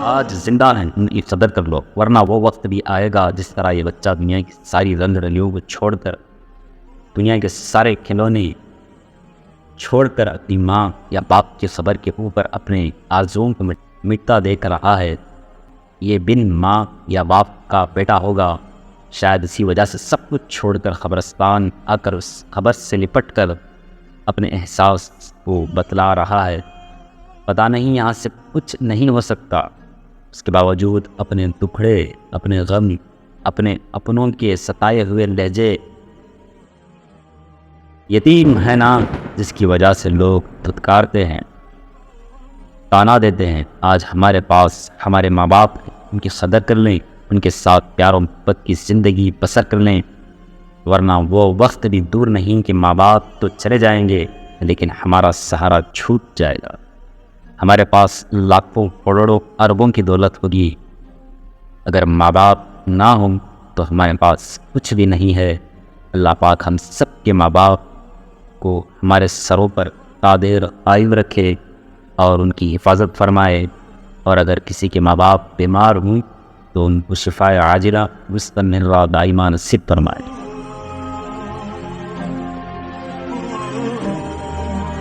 آج زندہ ہیں ان کی قدر کر لو، ورنہ وہ وقت بھی آئے گا جس طرح یہ بچہ دنیا کی ساری رنگ رلیوں کو چھوڑ کر، دنیا کے سارے کھلونے چھوڑ کر اپنی ماں یا باپ کے صبر کے اوپر اپنے آرزوؤں کو مٹتا دیکھ رہا ہے۔ یہ بن ماں یا باپ کا بیٹا ہوگا، شاید اسی وجہ سے سب کچھ چھوڑ کر قبرستان آ کر اس خبر سے لپٹ کر اپنے احساس کو بتلا رہا ہے۔ پتہ نہیں یہاں سے کچھ نہیں ہو سکتا، اس کے باوجود اپنے دکھڑے، اپنے غم، اپنے اپنوں کے ستائے ہوئے لہجے، یتیم ہے نا جس کی وجہ سے لوگ دھتکارتے ہیں، تانا دیتے ہیں۔ آج ہمارے پاس ہمارے ماں باپ ہیں، ان کی قدر کر لیں، ان کے ساتھ پیار و محبت کی زندگی بسر کر لیں، ورنہ وہ وقت بھی دور نہیں کہ ماں باپ تو چلے جائیں گے لیکن ہمارا سہارا چھوٹ جائے گا۔ ہمارے پاس لاکھوں کروڑوں اربوں کی دولت ہوگی، اگر ماں باپ نہ ہوں تو ہمارے پاس کچھ بھی نہیں ہے۔ اللہ پاک ہم سب کے ماں باپ کو ہمارے سروں پر قادر قائم رکھے اور ان کی حفاظت فرمائے، اور اگر کسی کے ماں باپ بیمار ہوں تو ان کو شفائے عاجلہ مستمرہ دائمہ نصیب فرمائے۔